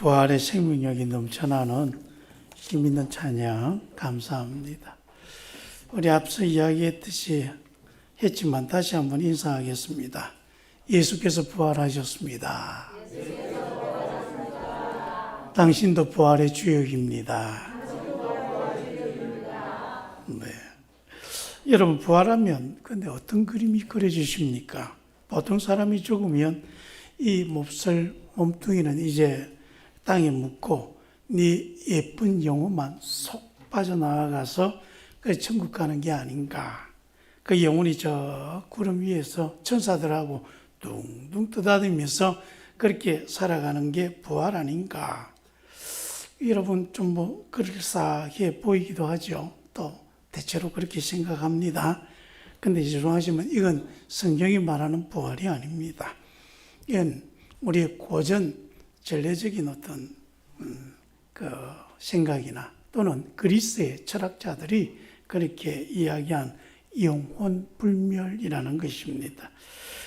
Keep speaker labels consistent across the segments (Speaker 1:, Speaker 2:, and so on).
Speaker 1: 부활의 생명력이 넘쳐나는 힘있는 찬양 감사합니다. 우리 앞서 이야기했지만 다시 한번 인사하겠습니다. 예수께서 부활하셨습니다. 당신도 부활의 주역입니다. 네. 여러분, 부활하면 근데 어떤 그림이 그려지십니까? 보통 사람이 죽으면 이 몹쓸 몸뚱이는 이제 땅에 묻고 네 예쁜 영혼만 속 빠져나가서 그 천국 가는 게 아닌가. 그 영혼이 저 구름 위에서 천사들하고 둥둥 떠다니면서 그렇게 살아가는 게 부활 아닌가. 여러분 좀 뭐 그럴싸하게 보이기도 하죠. 또 대체로 그렇게 생각합니다. 근데 죄송하지만 이건 성경이 말하는 부활이 아닙니다. 이건 우리의 고전 전례적인 어떤 그 생각이나 또는 그리스의 철학자들이 그렇게 이야기한 영혼 불멸이라는 것입니다.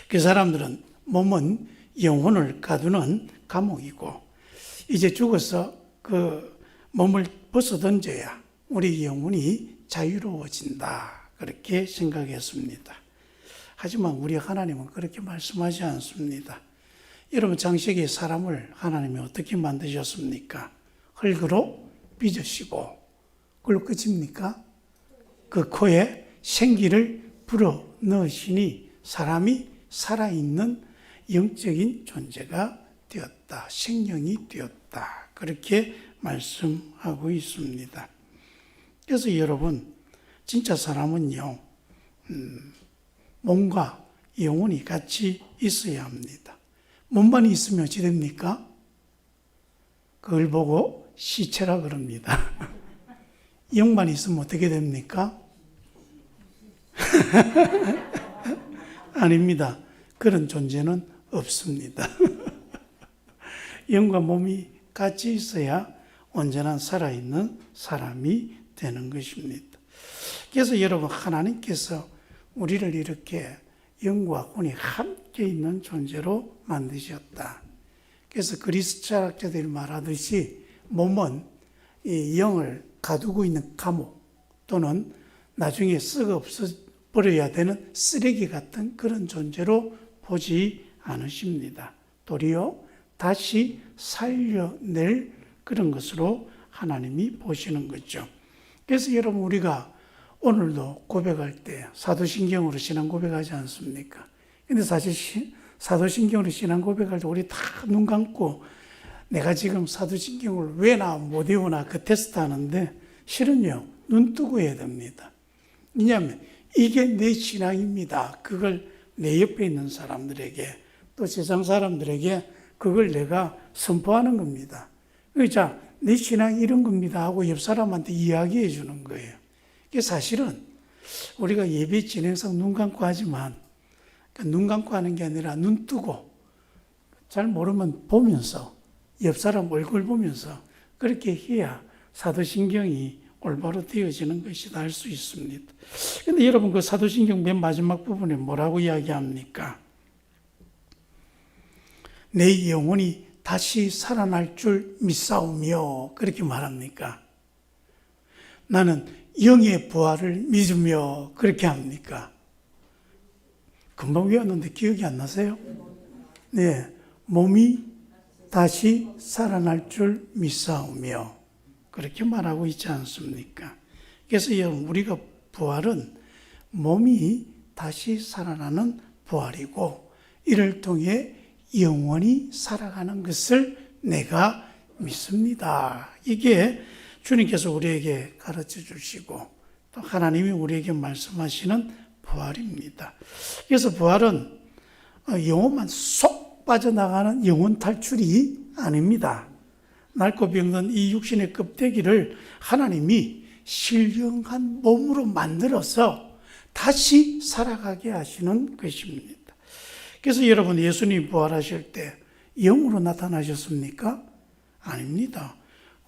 Speaker 1: 그 사람들은 몸은 영혼을 가두는 감옥이고 이제 죽어서 그 몸을 벗어던져야 우리 영혼이 자유로워진다. 그렇게 생각했습니다. 하지만 우리 하나님은 그렇게 말씀하지 않습니다. 여러분, 창세기에 사람을 하나님이 어떻게 만드셨습니까? 흙으로 빚으시고 그걸로 끝입니까? 그 코에 생기를 불어 넣으시니 사람이 살아있는 영적인 존재가 되었다. 생명이 되었다. 그렇게 말씀하고 있습니다. 그래서 여러분, 진짜 사람은요, 몸과 영혼이 같이 있어야 합니다. 몸만 있으면 어찌 됩니까? 그걸 보고 시체라 그럽니다. 영만 있으면 어떻게 됩니까? 아닙니다. 그런 존재는 없습니다. 영과 몸이 같이 있어야 온전한 살아있는 사람이 되는 것입니다. 그래서 여러분, 하나님께서 우리를 이렇게 영과 혼이 함께 있는 존재로 만드셨다. 그래서 그리스 철학자들이 말하듯이 몸은 이 영을 가두고 있는 감옥 또는 나중에 썩어 없어버려야 되는 쓰레기 같은 그런 존재로 보지 않으십니다. 도리어 다시 살려낼 그런 것으로 하나님이 보시는 거죠. 그래서 여러분, 우리가 오늘도 고백할 때 사도신경으로 신앙 고백하지 않습니까? 근데 사실 사도신경으로 신앙 고백할 때 우리 다 눈 감고 내가 지금 사도신경을 외나 못 외우나 그 테스트 하는데 실은요, 눈 뜨고 해야 됩니다. 왜냐하면 이게 내 신앙입니다. 그걸 내 옆에 있는 사람들에게 또 세상 사람들에게 그걸 내가 선포하는 겁니다. 자, 내 신앙이 이런 겁니다 하고 옆 사람한테 이야기해 주는 거예요. 이게 사실은 우리가 예배 진행상 눈 감고 하지만 눈 감고 하는 게 아니라 눈 뜨고 잘 모르면 보면서 옆 사람 얼굴 보면서 그렇게 해야 사도신경이 올바로 되어지는 것이다 할 수 있습니다. 그런데 여러분, 그 사도신경 맨 마지막 부분에 뭐라고 이야기합니까? 내 영혼이 다시 살아날 줄 믿사오며 그렇게 말합니까? 나는 영의 부활을 믿으며 그렇게 합니까? 금방 외웠는데 기억이 안 나세요? 네, 몸이 다시 살아날 줄 믿사오며 그렇게 말하고 있지 않습니까? 그래서 여러분, 우리가 부활은 몸이 다시 살아나는 부활이고 이를 통해 영원히 살아가는 것을 내가 믿습니다. 이게 주님께서 우리에게 가르쳐 주시고 또 하나님이 우리에게 말씀하시는 부활입니다. 그래서 부활은 영혼만 쏙 빠져나가는 영혼 탈출이 아닙니다. 낡고 병든 이 육신의 껍데기를 하나님이 신령한 몸으로 만들어서 다시 살아가게 하시는 것입니다. 그래서 여러분, 예수님이 부활하실 때 영으로 나타나셨습니까? 아닙니다.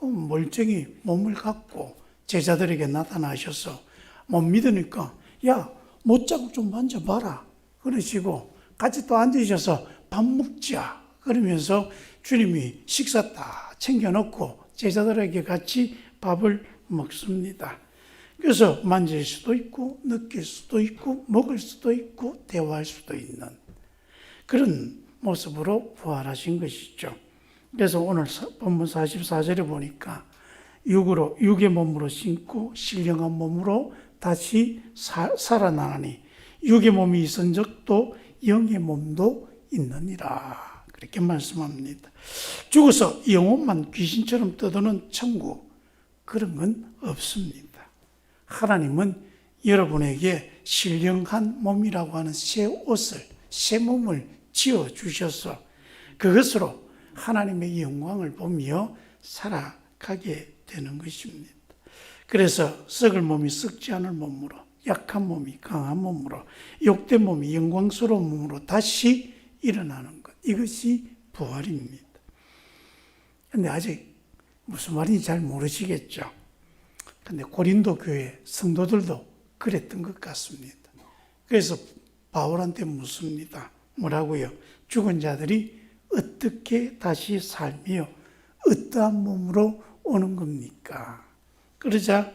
Speaker 1: 멀쩡히 몸을 갖고 제자들에게 나타나셔서 못 믿으니까 야, 못자국 좀 만져봐라 그러시고 같이 또 앉으셔서 밥 먹자 그러면서 주님이 식사 다 챙겨놓고 제자들에게 같이 밥을 먹습니다. 그래서 만질 수도 있고 느낄 수도 있고 먹을 수도 있고 대화할 수도 있는 그런 모습으로 부활하신 것이죠. 그래서 오늘 본문 44절에 보니까 육의 몸으로 신고 신령한 몸으로 다시 살아나니 육의 몸이 있은 적도 영의 몸도 있느니라. 그렇게 말씀합니다. 죽어서 영혼만 귀신처럼 떠도는 천국, 그런 건 없습니다. 하나님은 여러분에게 신령한 몸이라고 하는 새 옷을, 새 몸을 지어주셔서 그것으로 하나님의 영광을 보며 살아가게 되는 것입니다. 그래서 썩을 몸이 썩지 않을 몸으로, 약한 몸이 강한 몸으로, 욕된 몸이 영광스러운 몸으로 다시 일어나는 것, 이것이 부활입니다. 그런데 아직 무슨 말인지 잘 모르시겠죠. 근데 고린도 교회 성도들도 그랬던 것 같습니다. 그래서 바울한테 묻습니다. 뭐라고요? 죽은 자들이 어떻게 다시 살며 어떠한 몸으로 오는 겁니까? 그러자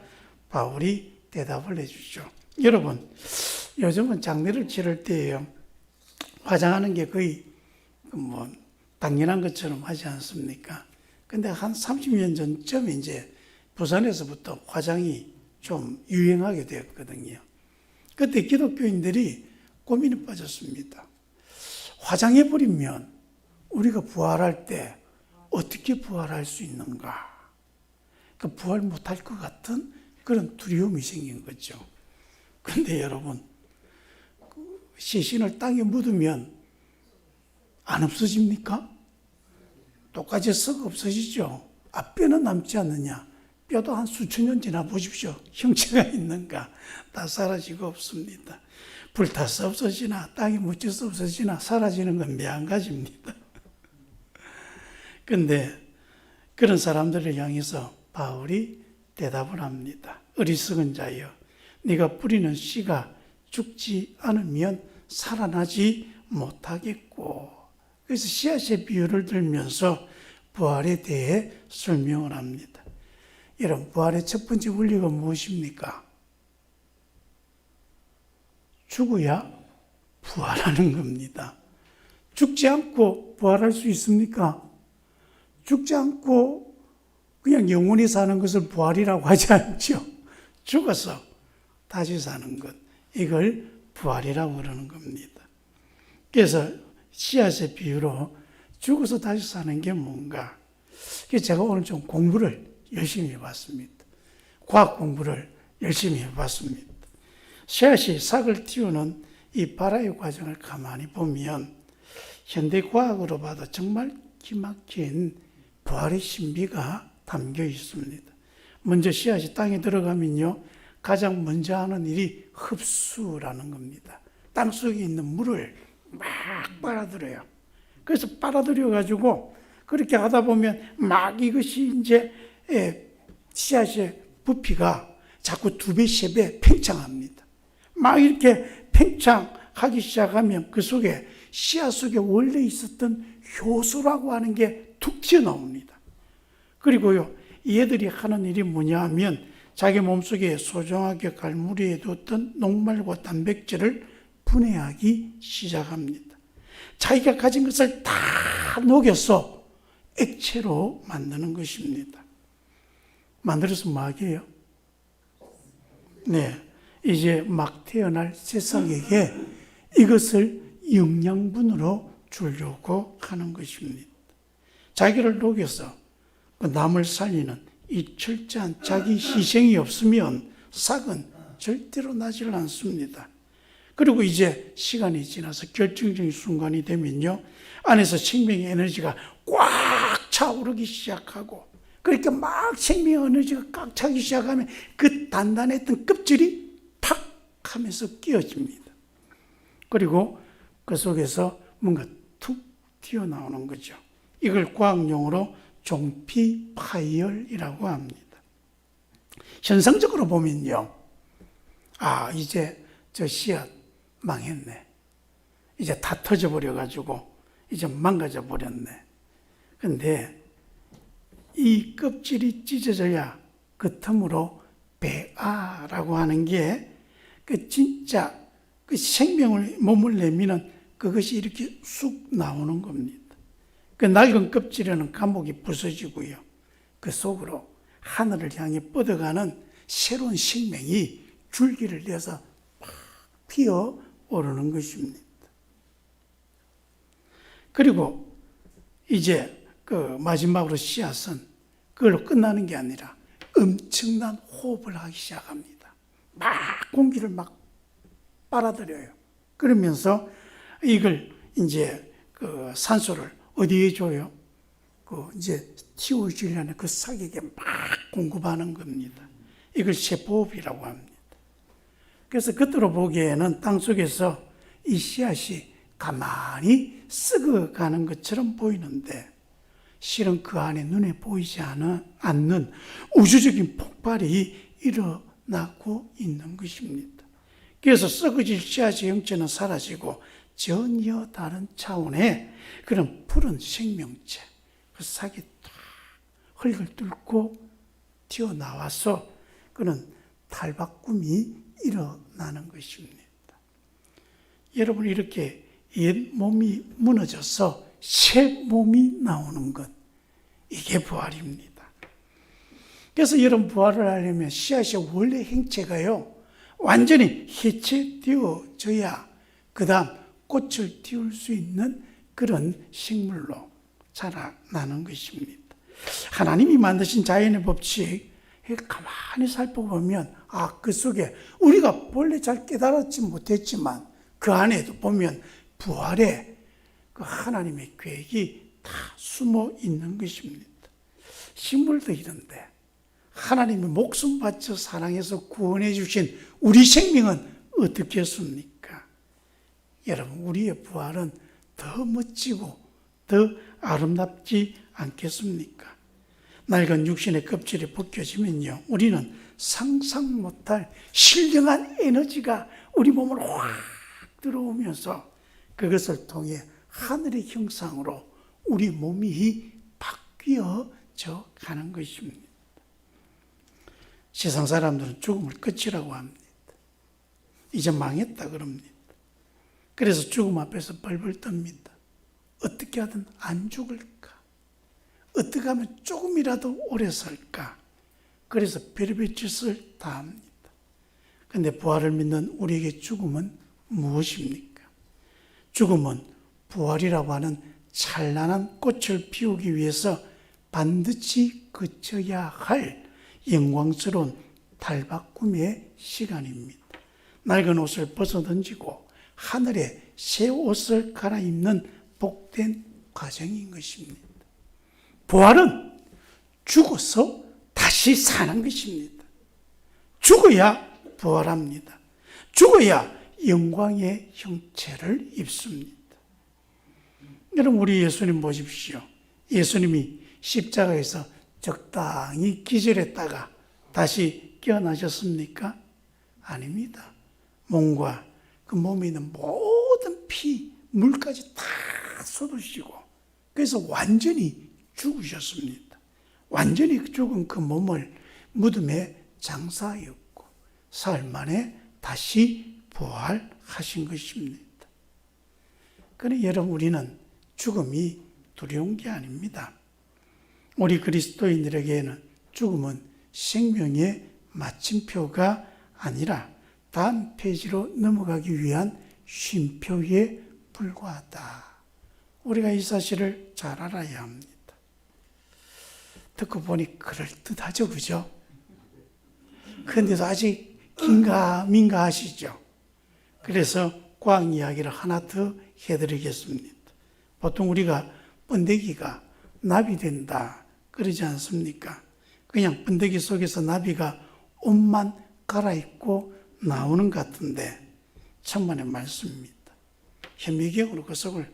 Speaker 1: 바울이 대답을 해주죠. 여러분, 요즘은 장례를 치를 때에요, 화장하는 게 거의 당연한 것처럼 하지 않습니까? 근데 한 30년 전쯤 이제 부산에서부터 화장이 좀 유행하게 되었거든요. 그때 기독교인들이 고민에 빠졌습니다. 화장해버리면 우리가 부활할 때 어떻게 부활할 수 있는가? 부활 못할 것 같은 그런 두려움이 생긴 거죠. 그런데 여러분, 시신을 땅에 묻으면 안 없어집니까? 똑같이 썩어 없어지죠. 뼈는 남지 않느냐? 뼈도 한 수천 년 지나 보십시오. 형체가 있는가? 다 사라지고 없습니다. 불타서 없어지나 땅에 묻혀서 없어지나 사라지는 건 매한가지입니다. 그런데 그런 사람들을 향해서 바울이 대답을 합니다. 어리석은 자여, 네가 뿌리는 씨가 죽지 않으면 살아나지 못하겠고. 그래서 씨앗의 비유를 들면서 부활에 대해 설명을 합니다. 여러분, 부활의 첫 번째 원리가 무엇입니까? 죽어야 부활하는 겁니다. 죽지 않고 부활할 수 있습니까? 죽지 않고 그냥 영원히 사는 것을 부활이라고 하지 않죠. 죽어서 다시 사는 것, 이걸 부활이라고 그러는 겁니다. 그래서 씨앗의 비유로 죽어서 다시 사는 게 뭔가, 그래서 제가 오늘 좀 공부를 열심히 해봤습니다. 과학 공부를 열심히 해봤습니다. 씨앗이 싹을 틔우는 이 발화의 과정을 가만히 보면 현대 과학으로 봐도 정말 기막힌 부활의 신비가 담겨 있습니다. 먼저 씨앗이 땅에 들어가면요, 가장 먼저 하는 일이 흡수라는 겁니다. 땅 속에 있는 물을 막 빨아들여요. 그래서 빨아들여가지고 그렇게 하다 보면 막 이것이 이제 씨앗의 부피가 자꾸 2배, 3배 팽창합니다. 막 이렇게 팽창하기 시작하면 그 속에 씨앗 속에 원래 있었던 효소라고 하는 게 툭 튀어나옵니다. 그리고요, 얘들이 하는 일이 뭐냐 하면 자기 몸속에 소중하게 갈무리해 뒀던 녹말과 단백질을 분해하기 시작합니다. 자기가 가진 것을 다 녹여서 액체로 만드는 것입니다. 만들어서 뭐 하게요? 네, 이제 막 태어날 세상에게 이것을 영양분으로 주려고 하는 것입니다. 자기를 녹여서 남을 살리는 이 철저한 자기 희생이 없으면 싹은 절대로 나질 않습니다. 그리고 이제 시간이 지나서 결정적인 순간이 되면요, 안에서 생명의 에너지가 꽉 차오르기 시작하고, 그렇게 막 생명의 에너지가 꽉 차기 시작하면 그 단단했던 껍질이 팍 하면서 끼어집니다. 그리고 그 속에서 뭔가 툭 튀어나오는 거죠. 이걸 과학용어로 종피 파열이라고 합니다. 현상적으로 보면요, 이제 저 씨앗 망했네. 이제 다 터져버려가지고 이제 망가져 버렸네. 근데 이 껍질이 찢어져야 그 틈으로 배아라고 하는 게 그 진짜 그 생명을 몸을 내미는 그것이 이렇게 쑥 나오는 겁니다. 그 낡은 껍질에는 감옥이 부서지고요. 그 속으로 하늘을 향해 뻗어가는 새로운 생명이 줄기를 내서 막 피어오르는 것입니다. 그리고 이제 그 마지막으로 씨앗은 그걸로 끝나는 게 아니라 엄청난 호흡을 하기 시작합니다. 막 공기를 막 빨아들여요. 그러면서 이걸 이제 그 산소를 어디에 줘요? 그 이제 틔워지려는 그 싹에게 막 공급하는 겁니다. 이걸 세포호흡이라고 합니다. 그래서 겉으로 보기에는 땅속에서 이 씨앗이 가만히 썩어가는 것처럼 보이는데 실은 그 안에 눈에 보이지 않는 우주적인 폭발이 일어나고 있는 것입니다. 그래서 썩어질 씨앗의 형체는 사라지고 전혀 다른 차원의 그런 푸른 생명체, 그 싹이 딱 흙을 뚫고 튀어나와서 그런 탈바꿈이 일어나는 것입니다. 여러분, 이렇게 옛 몸이 무너져서 새 몸이 나오는 것, 이게 부활입니다. 그래서 여러분, 부활을 하려면 씨앗의 원래 행체가요 완전히 해체되어져야 그 다음 꽃을 띄울 수 있는 그런 식물로 자라나는 것입니다. 하나님이 만드신 자연의 법칙 가만히 살펴보면 그 속에 우리가 본래 잘 깨달았지 못했지만 그 안에도 보면 부활의 그 하나님의 계획이 다 숨어 있는 것입니다. 식물도 이런데 하나님이 목숨 바쳐 사랑해서 구원해 주신 우리 생명은 어떻겠습니까? 여러분, 우리의 부활은 더 멋지고 더 아름답지 않겠습니까? 낡은 육신의 껍질이 벗겨지면요, 우리는 상상 못할 신령한 에너지가 우리 몸으로 확 들어오면서 그것을 통해 하늘의 형상으로 우리 몸이 바뀌어져 가는 것입니다. 세상 사람들은 죽음을 끝이라고 합니다. 이제 망했다 그럽니다. 그래서 죽음 앞에서 벌벌 떱니다. 어떻게 하든 안 죽을까? 어떻게 하면 조금이라도 오래 살까? 그래서 별의별 짓을 다 합니다. 그런데 부활을 믿는 우리에게 죽음은 무엇입니까? 죽음은 부활이라고 하는 찬란한 꽃을 피우기 위해서 반드시 거쳐야 할 영광스러운 탈바꿈의 시간입니다. 낡은 옷을 벗어던지고 하늘에 새 옷을 갈아입는 복된 과정인 것입니다. 부활은 죽어서 다시 사는 것입니다. 죽어야 부활합니다. 죽어야 영광의 형체를 입습니다. 여러분, 우리 예수님 보십시오. 예수님이 십자가에서 적당히 기절했다가 다시 깨어나셨습니까? 아닙니다. 몸과 그 몸에 있는 모든 피, 물까지 다 쏟으시고 그래서 완전히 죽으셨습니다. 완전히 죽은 그 몸을 무덤에 장사하였고 사흘 만에 다시 부활하신 것입니다. 그러나 여러분, 우리는 죽음이 두려운 게 아닙니다. 우리 그리스도인들에게는 죽음은 생명의 마침표가 아니라 다음 페이지로 넘어가기 위한 쉼표에 불과하다. 우리가 이 사실을 잘 알아야 합니다. 듣고 보니 그럴듯하죠, 그죠? 그런데도 아직 긴가민가 하시죠? 그래서 과학 이야기를 하나 더 해드리겠습니다. 보통 우리가 번데기가 나비 된다 그러지 않습니까? 그냥 번데기 속에서 나비가 옷만 갈아입고 나오는 것 같은데 천만의 말씀입니다. 현미경으로 그 속을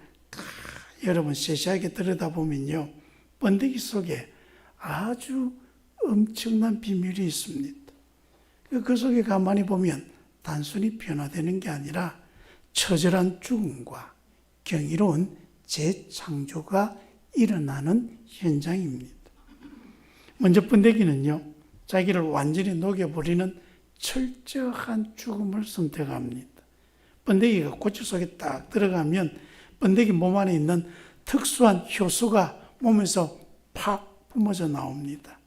Speaker 1: 여러분 세세하게 들여다보면요, 번데기 속에 아주 엄청난 비밀이 있습니다. 그 속에 가만히 보면 단순히 변화되는 게 아니라 처절한 죽음과 경이로운 재창조가 일어나는 현장입니다. 먼저 번데기는요, 자기를 완전히 녹여버리는 철저한 죽음을 선택합니다. 번데기가 고추 속에 딱 들어가면 번데기 몸 안에 있는 특수한 효소가 몸에서 팍 뿜어져 나옵니다.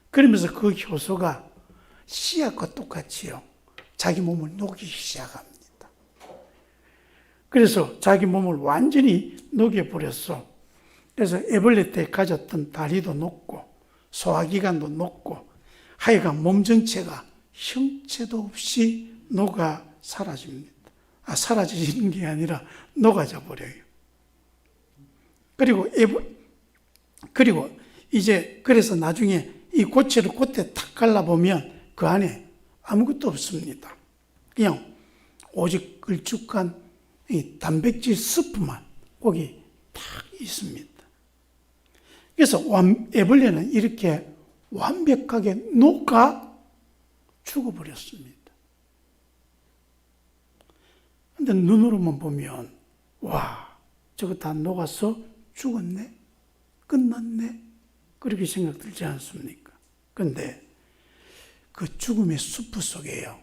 Speaker 1: 그러면서 그 효소가 씨앗과 똑같이요, 자기 몸을 녹이기 시작합니다. 그래서 자기 몸을 완전히 녹여버렸어. 그래서 애벌레 때 가졌던 다리도 녹고 소화기관도 녹고 하여간 몸 전체가 형체도 없이 녹아 사라집니다. 사라지는 게 아니라 녹아져 버려요. 그리고 이제 그래서 나중에 이 고체를 콧대 탁 갈라보면 그 안에 아무것도 없습니다. 그냥 오직 걸쭉한 이 단백질 스프만 거기 딱 있습니다. 그래서 애벌레는 이렇게 완벽하게 녹아 죽어버렸습니다. 근데 눈으로만 보면 와, 저거 다 녹아서 죽었네? 끝났네? 그렇게 생각 들지 않습니까? 근데 그 죽음의 숲 속에요,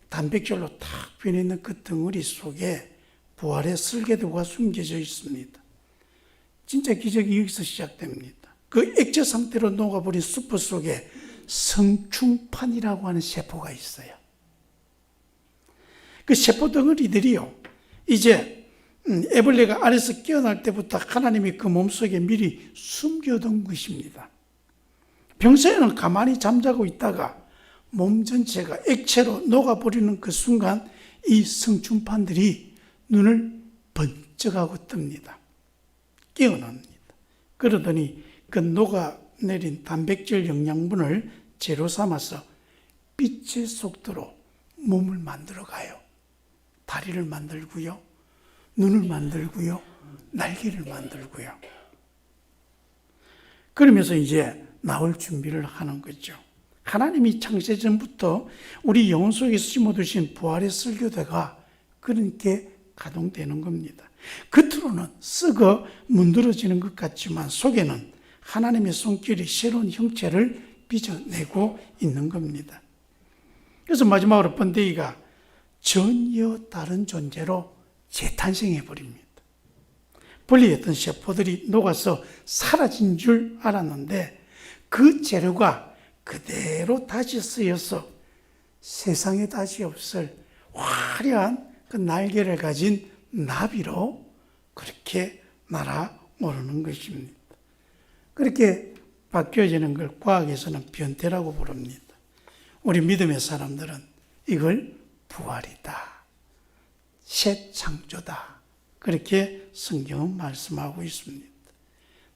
Speaker 1: 단백질로 탁 변해있는 그 덩어리 속에 부활의 설계도가 숨겨져 있습니다. 진짜 기적이 여기서 시작됩니다. 그 액체 상태로 녹아버린 숲 속에 성충판이라고 하는 세포가 있어요. 그 세포 덩어리들이요, 이제 애벌레가 알에서 깨어날 때부터 하나님이 그 몸속에 미리 숨겨둔 것입니다. 평소에는 가만히 잠자고 있다가 몸 전체가 액체로 녹아버리는 그 순간 이 성충판들이 눈을 번쩍하고 뜹니다. 깨어납니다. 그러더니 그 녹아내린 단백질 영양분을 재료 삼아서 빛의 속도로 몸을 만들어가요. 다리를 만들고요, 눈을 만들고요, 날개를 만들고요. 그러면서 이제 나올 준비를 하는 거죠. 하나님이 창세 전부터 우리 영혼 속에 심어두신 부활의 설교대가 그렇게 가동되는 겁니다. 겉으로는 썩어 문드러지는 것 같지만 속에는 하나님의 손길이 새로운 형체를 빚어내고 있는 겁니다. 그래서 마지막으로 번데기가 전혀 다른 존재로 재탄생해버립니다. 분리했던 세포들이 녹아서 사라진 줄 알았는데 그 재료가 그대로 다시 쓰여서 세상에 다시 없을 화려한 그 날개를 가진 나비로 그렇게 날아오르는 것입니다. 그렇게 바뀌어지는 걸 과학에서는 변태라고 부릅니다. 우리 믿음의 사람들은 이걸 부활이다, 새 창조다, 그렇게 성경은 말씀하고 있습니다.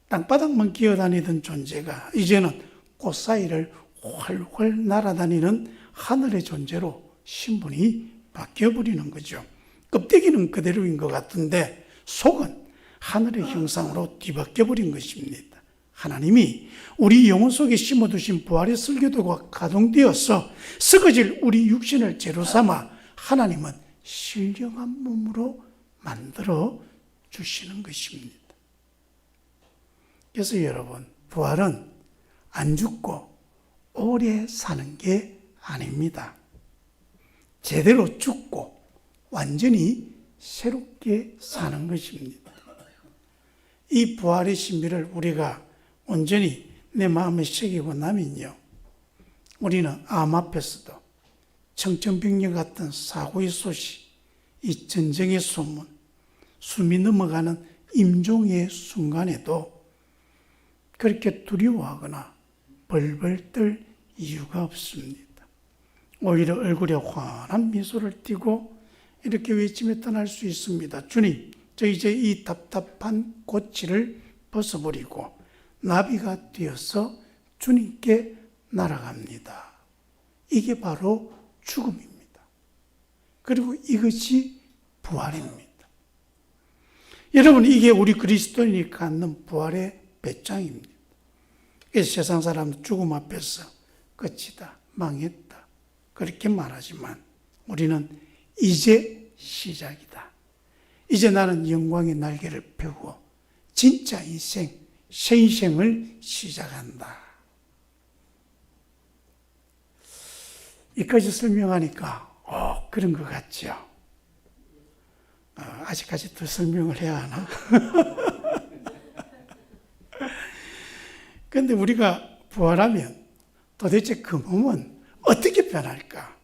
Speaker 1: 땅바닥만 기어다니던 존재가 이제는 꽃 사이를 훨훨 날아다니는 하늘의 존재로 신분이 바뀌어버리는 거죠. 껍데기는 그대로인 것 같은데 속은 하늘의 형상으로 뒤바뀌어버린 것입니다. 하나님이 우리 영혼 속에 심어두신 부활의 설교도가 가동되어서 썩어질 우리 육신을 재로 삼아 하나님은 신령한 몸으로 만들어 주시는 것입니다. 그래서 여러분, 부활은 안 죽고 오래 사는 게 아닙니다. 제대로 죽고 완전히 새롭게 사는 것입니다. 이 부활의 신비를 우리가 온전히 내 마음에 새기고 나면요, 우리는 암 앞에서도 청천벽력 같은 사고의 소식, 이 전쟁의 소문, 숨이 넘어가는 임종의 순간에도 그렇게 두려워하거나 벌벌 떨 이유가 없습니다. 오히려 얼굴에 환한 미소를 띠고 이렇게 외치며 떠날 수 있습니다. 주님, 저 이제 이 답답한 고치를 벗어버리고 나비가 되어서 주님께 날아갑니다. 이게 바로 죽음입니다. 그리고 이것이 부활입니다. 여러분, 이게 우리 그리스도인이 갖는 부활의 배짱입니다. 그래서 세상 사람은 죽음 앞에서 끝이다, 망했다, 그렇게 말하지만 우리는 이제 시작이다. 이제 나는 영광의 날개를 펴고 진짜 인생, 새 인생을 시작한다. 이까지 설명하니까 그런 것 같죠. 아직까지 더 설명을 해야 하나? 그런데 우리가 부활하면 도대체 그 몸은 어떻게 변할까?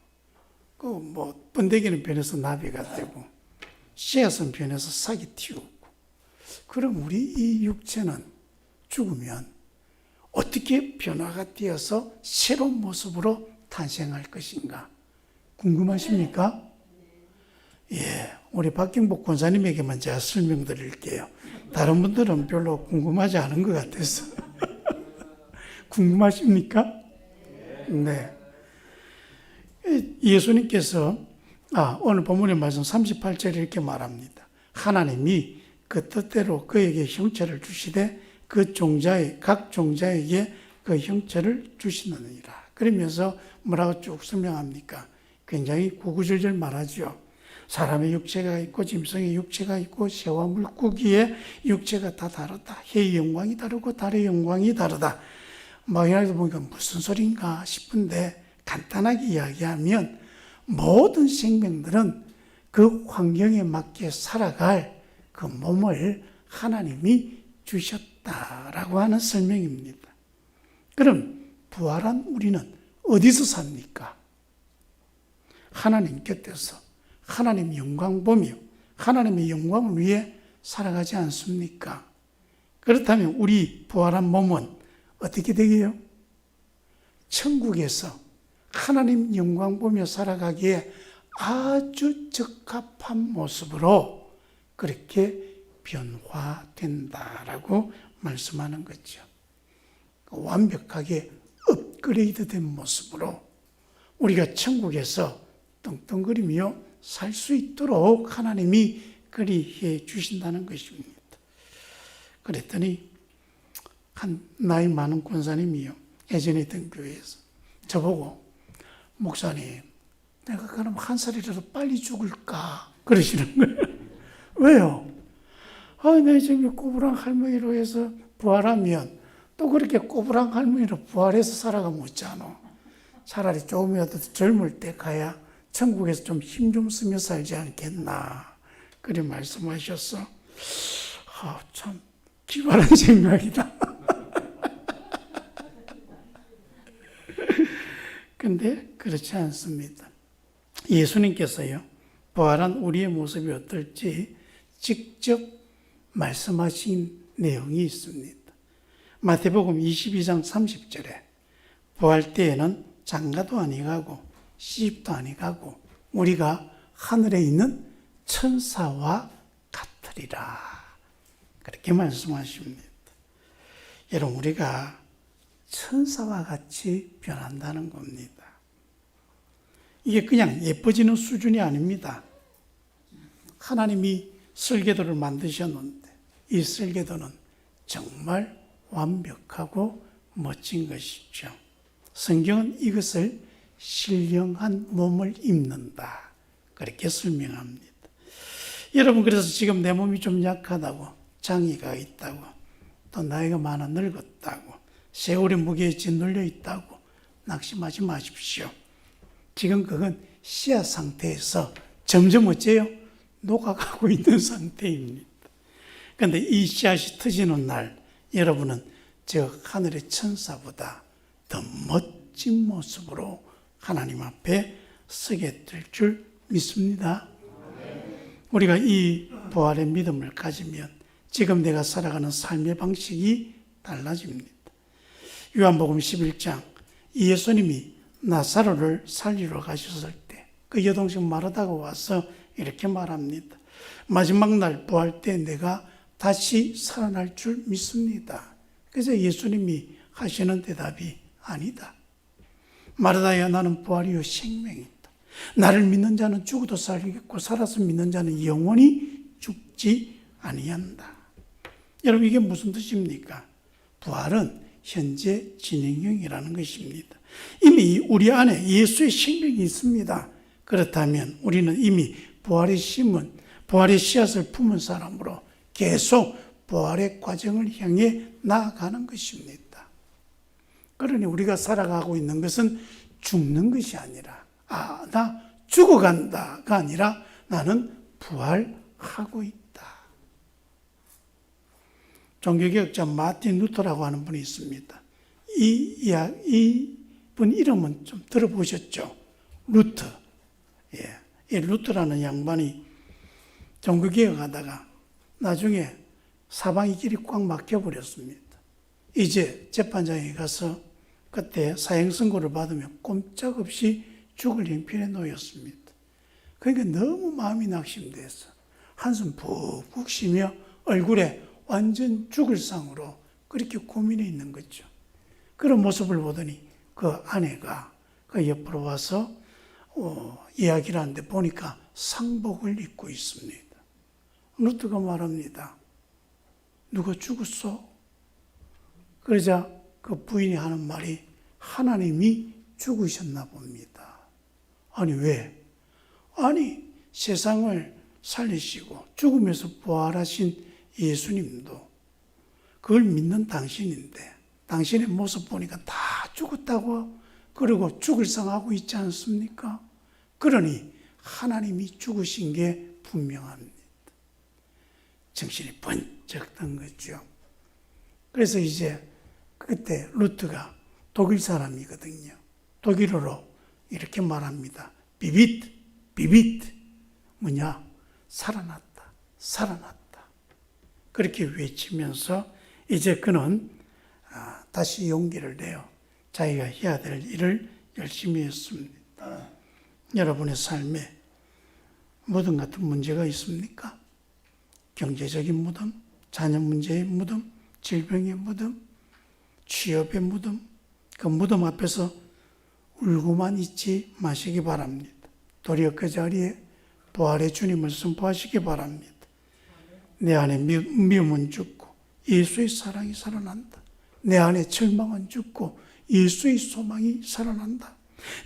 Speaker 1: 번데기는 변해서 나비가 되고 씨앗은 변해서 싹이 틔우고, 그럼 우리 이 육체는 죽으면 어떻게 변화가 되어서 새로운 모습으로 탄생할 것인가? 궁금하십니까? 예, 우리 박경복 권사님에게만 제가 설명드릴게요. 다른 분들은 별로 궁금하지 않은 것 같아서. 궁금하십니까? 네. 예수님께서 오늘 본문의 말씀 38절에 이렇게 말합니다. 하나님이 그 뜻대로 그에게 형체를 주시되 각 종자에게 그 형체를 주시느니라. 그러면서 뭐라고 쭉 설명합니까? 굉장히 구구절절 말하죠. 사람의 육체가 있고 짐승의 육체가 있고 새와 물고기의 육체가 다 다르다. 해의 영광이 다르고 달의 영광이 다르다. 이야기하다 보니까 무슨 소린가 싶은데, 간단하게 이야기하면 모든 생명들은 그 환경에 맞게 살아갈 그 몸을 하나님이 주셨다라고 하는 설명입니다. 그럼 부활한 우리는 어디서 삽니까? 하나님 곁에서 하나님 영광 보며 하나님의 영광을 위해 살아가지 않습니까? 그렇다면 우리 부활한 몸은 어떻게 되게요? 천국에서 하나님 영광 보며 살아가기에 아주 적합한 모습으로 그렇게 변화된다라고 말씀하는 거죠. 완벽하게 업그레이드된 모습으로 우리가 천국에서 떵떵거리며 살 수 있도록 하나님이 그리해 주신다는 것입니다. 그랬더니 한 나이 많은 권사님이요, 예전에 있던 교회에서 저보고, 목사님, 내가 그럼 한 살이라도 빨리 죽을까? 그러시는 거예요. 왜요? 내 지금 꼬부랑 할머니로 해서 부활하면 또 그렇게 꼬부랑 할머니로 부활해서 살아가면 어쩌노? 차라리 조금이라도 젊을 때 가야 천국에서 좀 힘 좀 쓰며 살지 않겠나? 그래 말씀하셨어. 참 기발한 생각이다. 근데 그렇지 않습니다. 예수님께서요, 부활한 우리의 모습이 어떨지 직접 말씀하신 내용이 있습니다. 마태복음 22장 30절에 부활 때에는 장가도 아니가고 시집도 아니가고 우리가 하늘에 있는 천사와 같으리라, 그렇게 말씀하십니다. 여러분, 우리가 천사와 같이 변한다는 겁니다. 이게 그냥 예뻐지는 수준이 아닙니다. 하나님이 설계도를 만드셨는데 이 설계도는 정말 완벽하고 멋진 것이죠. 성경은 이것을 신령한 몸을 입는다, 그렇게 설명합니다. 여러분, 그래서 지금 내 몸이 좀 약하다고, 장애가 있다고, 또 나이가 많아 늙었다고, 세월의 무게에 짓눌려 있다고 낙심하지 마십시오. 지금 그건 씨앗 상태에서 점점 어째요? 녹아가고 있는 상태입니다. 그런데 이 씨앗이 터지는 날, 여러분은 저 하늘의 천사보다 더 멋진 모습으로 하나님 앞에 서게 될 줄 믿습니다. 우리가 이 부활의 믿음을 가지면 지금 내가 살아가는 삶의 방식이 달라집니다. 요한복음 11장, 예수님이 나사로를 살리러 가셨을 때 그 여동생 마르다가 와서 이렇게 말합니다. 마지막 날 부활 때 내가 다시 살아날 줄 믿습니다. 그래서 예수님이 하시는 대답이 아니다. 마르다야, 나는 부활이요 생명이다. 나를 믿는 자는 죽어도 살겠고 살아서 믿는 자는 영원히 죽지 아니한다. 여러분, 이게 무슨 뜻입니까? 부활은 현재 진행형이라는 것입니다. 이미 우리 안에 예수의 생명이 있습니다. 그렇다면 우리는 이미 부활의 씨앗을 품은 사람으로 계속 부활의 과정을 향해 나아가는 것입니다. 그러니 우리가 살아가고 있는 것은 죽는 것이 아니라, 나 죽어간다가 아니라 나는 부활하고 있다. 종교개혁자 마틴 루터라고 하는 분이 있습니다. 이분 이름은 좀 들어보셨죠? 루터. 이 루터라는 양반이 종교개혁하다가 나중에 사방이 길이 꽉 막혀버렸습니다. 이제 재판장에 가서 그때 사형선고를 받으며 꼼짝없이 죽을 형편에 놓였습니다. 그러니까 너무 마음이 낙심돼서 한숨 푹푹 쉬며 얼굴에 완전 죽을 상으로 그렇게 고민해 있는 거죠. 그런 모습을 보더니 그 아내가 그 옆으로 와서 이야기를 하는데 보니까 상복을 입고 있습니다. 루터가 말합니다. 누가 죽었어? 그러자 그 부인이 하는 말이 하나님이 죽으셨나 봅니다. 아니 왜? 아니 세상을 살리시고 죽음에서 부활하신 예수님도 그걸 믿는 당신인데 당신의 모습 보니까 다 죽었다고 그러고 죽을 상하고 있지 않습니까? 그러니 하나님이 죽으신 게 분명합니다. 정신이 번쩍 든 거죠. 그래서 이제 그때 루트가 독일 사람이거든요. 독일어로 이렇게 말합니다. 비비트. 뭐냐? 살아났다. 살아났다. 그렇게 외치면서 이제 그는 다시 용기를 내어 자기가 해야 될 일을 열심히 했습니다. 여러분의 삶에 무덤 같은 문제가 있습니까? 경제적인 무덤, 자녀 문제의 무덤, 질병의 무덤, 취업의 무덤, 그 무덤 앞에서 울고만 있지 마시기 바랍니다. 도리어 그 자리에 부활의 주님을 선포하시기 바랍니다. 내 안에 미움은 죽고 예수의 사랑이 살아난다. 내 안에 절망은 죽고 예수의 소망이 살아난다.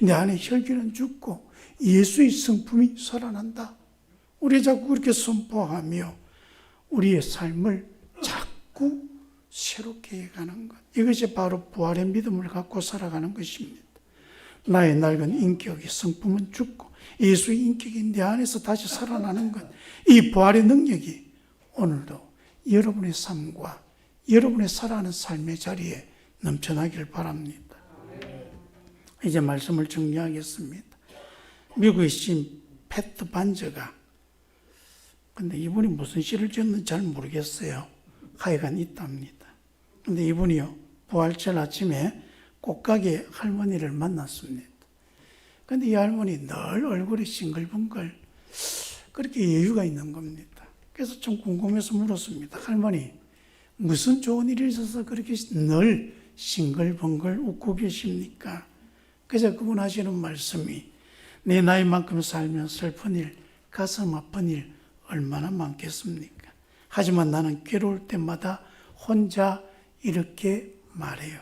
Speaker 1: 내 안에 혈기는 죽고 예수의 성품이 살아난다. 우리 자꾸 그렇게 선포하며 우리의 삶을 자꾸 새롭게 해가는 것. 이것이 바로 부활의 믿음을 갖고 살아가는 것입니다. 나의 낡은 인격의 성품은 죽고 예수의 인격이 내 안에서 다시 살아나는 것. 이 부활의 능력이 오늘도 여러분의 삶과 여러분의 살아가는 삶의 자리에 넘쳐나길 바랍니다. 이제 말씀을 정리하겠습니다. 미국의 시인 패트 반저가 근데 이분이 무슨 시를 지었는지 잘 모르겠어요. 하여간 있답니다. 근데 이분이요 부활절 아침에 꽃가게 할머니를 만났습니다. 근데 이 할머니 늘 얼굴이 싱글벙글 그렇게 여유가 있는 겁니다. 그래서 좀 궁금해서 물었습니다. 할머니 무슨 좋은 일이 있어서 그렇게 늘 싱글벙글 웃고 계십니까? 그래서 그분 하시는 말씀이 내 나이만큼 살면 슬픈 일, 가슴 아픈 일 얼마나 많겠습니까? 하지만 나는 괴로울 때마다 혼자 이렇게 말해요.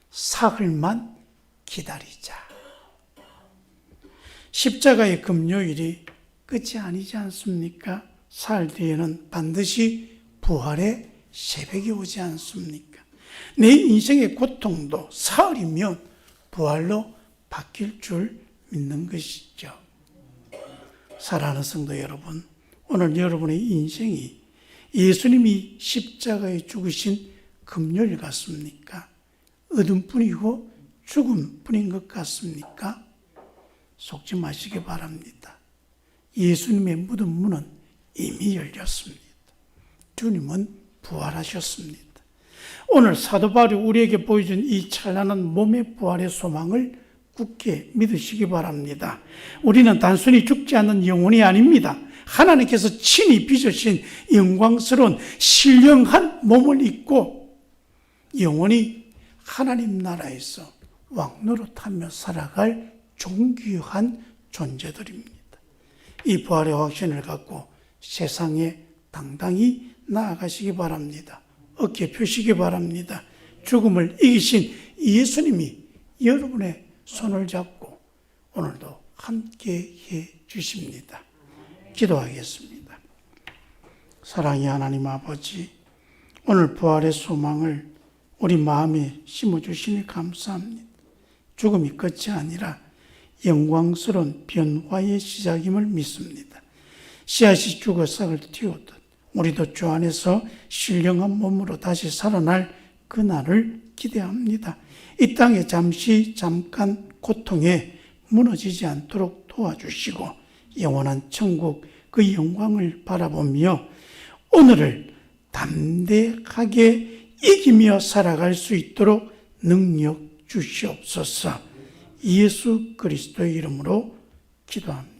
Speaker 1: 사흘만 기다리자. 십자가의 금요일이 끝이 아니지 않습니까? 사흘 뒤에는 반드시 부활의 새벽이 오지 않습니까? 내 인생의 고통도 사흘이면 부활로 바뀔 줄 믿는 것이죠. 사랑하는 성도 여러분, 오늘 여러분의 인생이 예수님이 십자가에 죽으신 금요일 같습니까? 어둠뿐이고 죽음뿐인 것 같습니까? 속지 마시기 바랍니다. 예수님의 무덤 문은 이미 열렸습니다. 주님은 부활하셨습니다. 오늘 사도 바울이 우리에게 보여준 이 찬란한 몸의 부활의 소망을 굳게 믿으시기 바랍니다. 우리는 단순히 죽지 않는 영혼이 아닙니다. 하나님께서 친히 빚으신 영광스러운 신령한 몸을 입고 영원히 하나님 나라에서 왕노릇하며 살아갈 존귀한 존재들입니다. 이 부활의 확신을 갖고 세상에 당당히 나아가시기 바랍니다. 어깨 펴시기 바랍니다. 죽음을 이기신 예수님이 여러분의 손을 잡고 오늘도 함께 해 주십니다. 기도하겠습니다. 사랑의 하나님 아버지, 오늘 부활의 소망을 우리 마음에 심어주시니 감사합니다. 죽음이 끝이 아니라 영광스러운 변화의 시작임을 믿습니다. 씨앗이 죽어 싹을 틔우듯 우리도 주 안에서 신령한 몸으로 다시 살아날 그날을 기대합니다. 이 땅에 잠깐 고통에 무너지지 않도록 도와주시고 영원한 천국 그 영광을 바라보며 오늘을 담대하게 이기며 살아갈 수 있도록 능력 주시옵소서. 예수 그리스도의 이름으로 기도합니다.